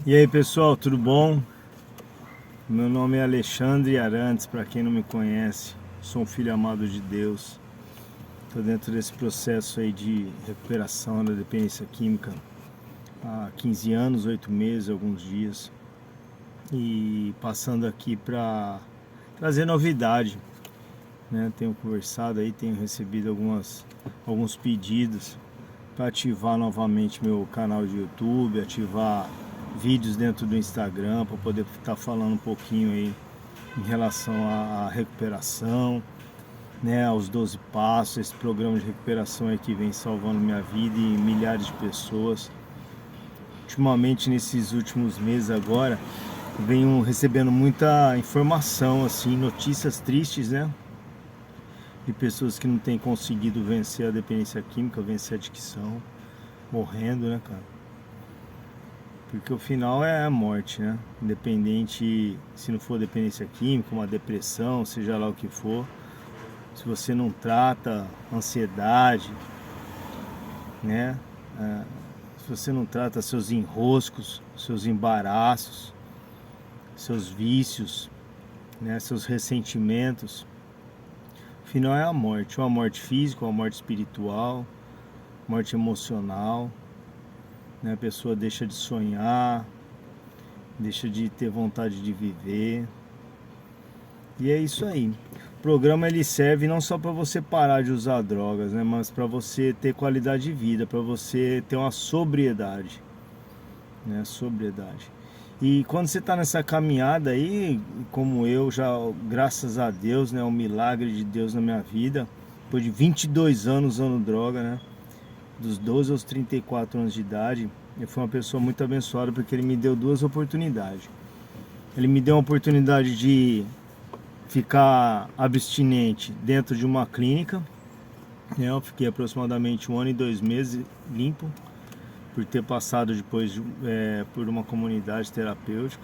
E aí pessoal, tudo bom? Meu nome é Alexandre Arantes, para quem não me conhece, sou um filho amado de Deus. Estou dentro desse processo aí de recuperação da dependência química há 15 anos, 8 meses, alguns dias. E passando aqui para trazer novidade, né? Tenho conversado aí, tenho recebido alguns pedidos para ativar novamente meu canal de YouTube, ativar vídeos dentro do Instagram para poder estar falando um pouquinho aí em relação à recuperação, né, aos 12 passos, esse programa de recuperação aí que vem salvando minha vida e milhares de pessoas. Ultimamente, nesses últimos meses agora, venho recebendo muita informação, assim, notícias tristes, né, de pessoas que não têm conseguido vencer a dependência química, vencer a adicção, morrendo, né, cara? Porque o final é a morte, né? Independente se não for dependência química, uma depressão, seja lá o que for. Se você não trata ansiedade, né? Se você não trata seus enroscos, seus embaraços, seus vícios, né? Seus ressentimentos, o final é a morte. Uma morte física, uma morte espiritual, morte emocional, né? A pessoa deixa de sonhar, deixa de ter vontade de viver. E é isso aí. O programa ele serve não só para você parar de usar drogas, né, mas para você ter qualidade de vida, para você ter uma sobriedade, né, sobriedade. E quando você está nessa caminhada aí, como eu já, graças a Deus, né, um milagre de Deus na minha vida, depois de 22 anos usando droga, né, dos 12 aos 34 anos de idade, eu fui uma pessoa muito abençoada porque ele me deu duas oportunidades. Ele me deu uma oportunidade de ficar abstinente dentro de uma clínica, né? Eu fiquei aproximadamente 1 ano e 2 meses limpo, por ter passado depois por uma comunidade terapêutica.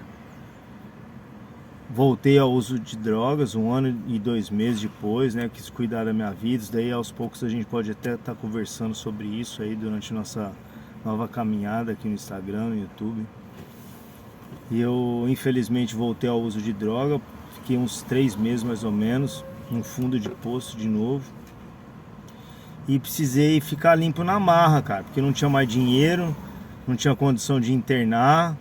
Voltei ao uso de drogas 1 ano e 2 meses depois, né? Quis cuidar da minha vida. Daí aos poucos a gente pode até estar conversando sobre isso aí durante nossa nova caminhada aqui no Instagram, no YouTube. E eu infelizmente voltei ao uso de droga, fiquei uns 3 meses mais ou menos, no fundo de poço de novo. E precisei ficar limpo na marra, cara, porque não tinha mais dinheiro, não tinha condição de internar,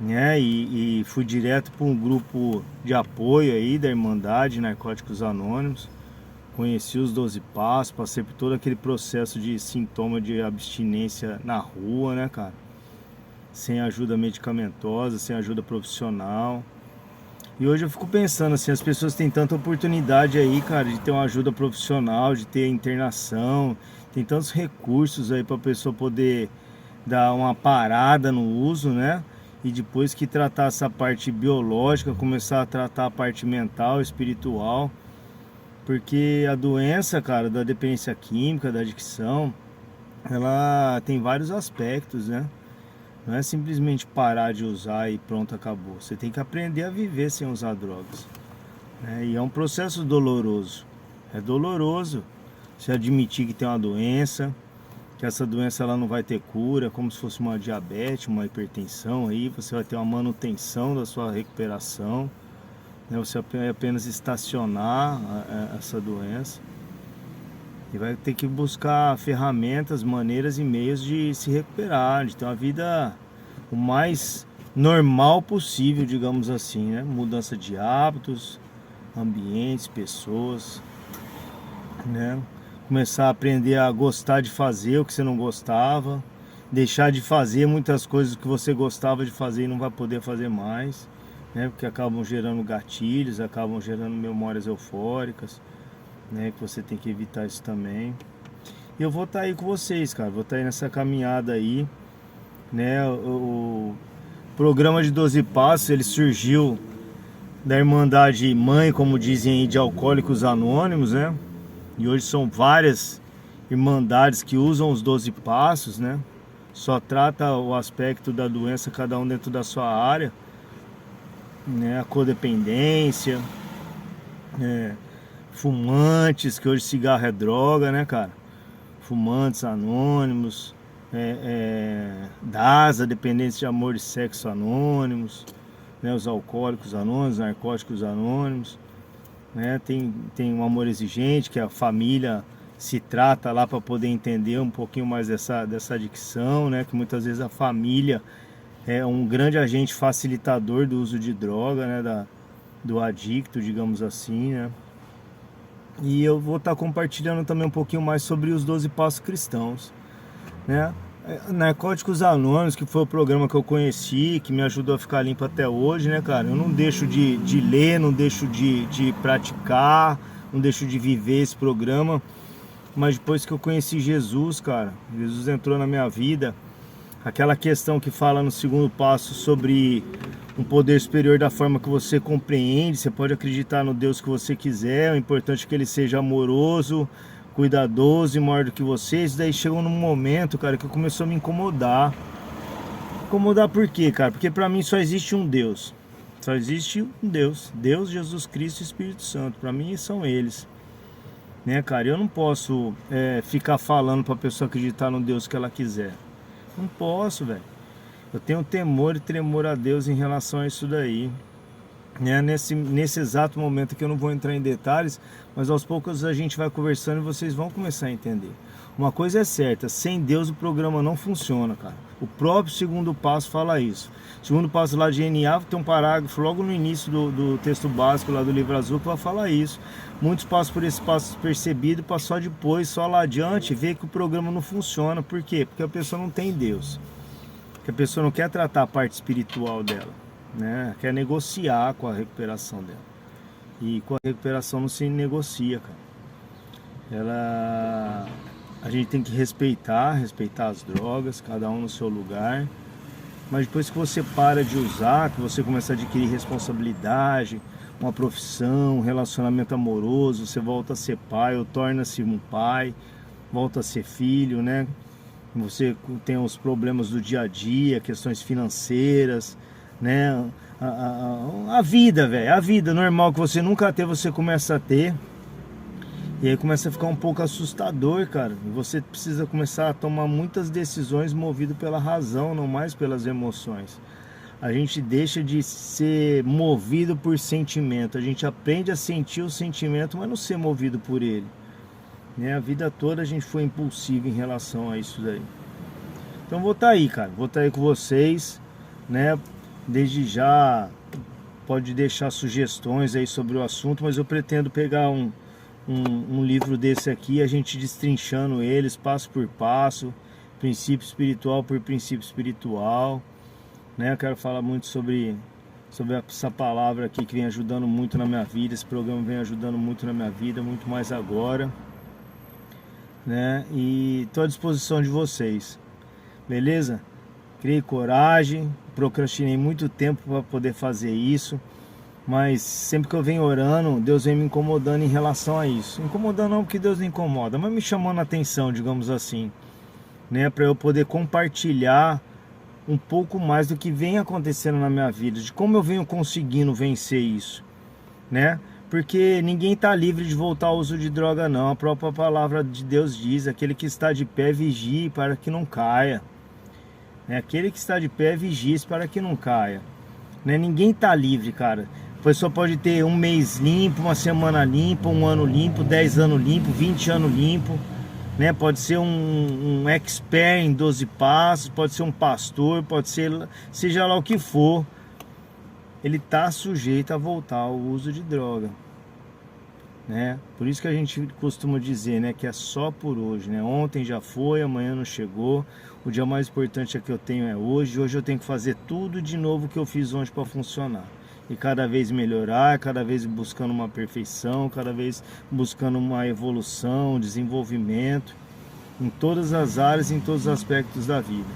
né? E fui direto para um grupo de apoio aí da Irmandade Narcóticos Anônimos. Conheci os 12 passos, passei por todo aquele processo de sintoma de abstinência na rua, né, cara? Sem ajuda medicamentosa, sem ajuda profissional. E hoje eu fico pensando assim, as pessoas têm tanta oportunidade aí, cara, de ter uma ajuda profissional, de ter internação, tem tantos recursos aí para a pessoa poder dar uma parada no uso, né? E depois que tratar essa parte biológica, começar a tratar a parte mental, espiritual, porque a doença, cara, da dependência química, da adicção, ela tem vários aspectos, né? Não é simplesmente parar de usar e pronto, acabou. Você tem que aprender a viver sem usar drogas, né? E é um processo doloroso. É doloroso você admitir que tem uma doença, que essa doença ela não vai ter cura, como se fosse uma diabetes, uma hipertensão aí, você vai ter uma manutenção da sua recuperação, né? Você vai apenas estacionar essa doença. E vai ter que buscar ferramentas, maneiras e meios de se recuperar, de ter uma vida o mais normal possível, digamos assim, né? Mudança de hábitos, ambientes, pessoas, né? Começar a aprender a gostar de fazer o que você não gostava, deixar de fazer muitas coisas que você gostava de fazer e não vai poder fazer mais, né? Porque acabam gerando gatilhos, acabam gerando memórias eufóricas, né? Que você tem que evitar isso também. E eu vou estar aí com vocês, cara. Vou estar aí nessa caminhada aí, né? O programa de 12 Passos, ele surgiu da Irmandade Mãe, como dizem aí, de Alcoólicos Anônimos, né? E hoje são várias irmandades que usam os 12 Passos, né? Só trata o aspecto da doença, cada um dentro da sua área, né? A codependência, fumantes, que hoje cigarro é droga, né, cara? Fumantes anônimos, DASA, Dependentes de Amor e Sexo Anônimos, né, os Alcoólicos Anônimos, Narcóticos Anônimos, né, tem um Amor Exigente, que a família se trata lá para poder entender um pouquinho mais dessa adicção, né, que muitas vezes a família é um grande agente facilitador do uso de droga, né, do adicto, digamos assim, né. E eu vou estar compartilhando também um pouquinho mais sobre os 12 Passos Cristãos, né. Narcóticos Anônimos, que foi o programa que eu conheci, que me ajudou a ficar limpo até hoje, né, cara? Eu não deixo de ler, não deixo de praticar, não deixo de viver esse programa. Mas depois que eu conheci Jesus, cara, Jesus entrou na minha vida. Aquela questão que fala no segundo passo sobre um poder superior da forma que você compreende. Você pode acreditar no Deus que você quiser, o importante é que ele seja amoroso, cuidadoso e maior do que você. Isso daí chegou num momento, cara, que começou a me incomodar. Incomodar por quê, cara? Porque pra mim só existe um Deus. Só existe um Deus. Deus, Jesus Cristo e Espírito Santo. Pra mim são eles. Né, cara? Eu não posso ficar falando pra pessoa acreditar no Deus que ela quiser. Não posso, velho. Eu tenho temor e tremor a Deus em relação a isso daí. Nesse exato momento que eu não vou entrar em detalhes, mas aos poucos a gente vai conversando e vocês vão começar a entender. Uma coisa é certa, sem Deus o programa não funciona, cara. O próprio segundo passo fala isso. O segundo passo lá de NA tem um parágrafo logo no início do texto básico lá do livro azul que vai falar isso. Muitos passam por esse passo percebido para só depois, só lá adiante, ver que o programa não funciona. Por quê? Porque a pessoa não tem Deus. Porque a pessoa não quer tratar a parte espiritual dela, né? Quer negociar com a recuperação dela. E com a recuperação não se negocia, cara. A gente tem que respeitar as drogas, cada um no seu lugar. Mas depois que você para de usar, que você começa a adquirir responsabilidade, uma profissão, um relacionamento amoroso, você volta a ser pai ou torna-se um pai, volta a ser filho, né? Você tem os problemas do dia a dia, questões financeiras, né? A vida, velho, a vida normal que você nunca teve, você começa a ter. E aí começa a ficar um pouco assustador, cara. Você precisa começar a tomar muitas decisões movido pela razão, não mais pelas emoções. A gente deixa de ser movido por sentimento. A gente aprende a sentir o sentimento, mas não ser movido por ele. Né? A vida toda a gente foi impulsivo em relação a isso daí. Então vou estar aí, cara. Vou estar aí com vocês, né? Desde já pode deixar sugestões aí sobre o assunto, mas eu pretendo pegar um livro desse aqui, a gente destrinchando eles passo por passo, princípio espiritual por princípio espiritual, né? Eu quero falar muito sobre essa palavra aqui que vem ajudando muito na minha vida. Esse programa vem ajudando muito na minha vida, muito mais agora, né? E estou à disposição de vocês, beleza? Criei coragem, procrastinei muito tempo para poder fazer isso. Mas sempre que eu venho orando, Deus vem me incomodando em relação a isso. Incomodando não porque Deus não incomoda, mas me chamando a atenção, digamos assim, né? Para eu poder compartilhar um pouco mais do que vem acontecendo na minha vida, de como eu venho conseguindo vencer isso, né? Porque ninguém está livre de voltar ao uso de droga não. A própria palavra de Deus diz: aquele que está de pé vigie para que não caia. Aquele que está de pé vigie para que não caia. Né? Ninguém está livre, cara. A pessoa pode ter um mês limpo, uma semana limpa, um ano limpo, 10 anos limpo, 20 anos limpo, né? Pode ser um expert em 12 passos, pode ser um pastor, pode ser, seja lá o que for, ele está sujeito a voltar ao uso de droga, né? Por isso que a gente costuma dizer, né, que é só por hoje, né? Ontem já foi, amanhã não chegou. O dia mais importante que eu tenho é hoje. Hoje eu tenho que fazer tudo de novo que eu fiz ontem para funcionar. E cada vez melhorar, cada vez buscando uma perfeição, cada vez buscando uma evolução, desenvolvimento em todas as áreas, em todos os aspectos da vida.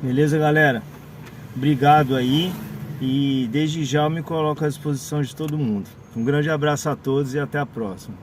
Beleza, galera? Obrigado aí. E desde já eu me coloco à disposição de todo mundo. Um grande abraço a todos e até a próxima.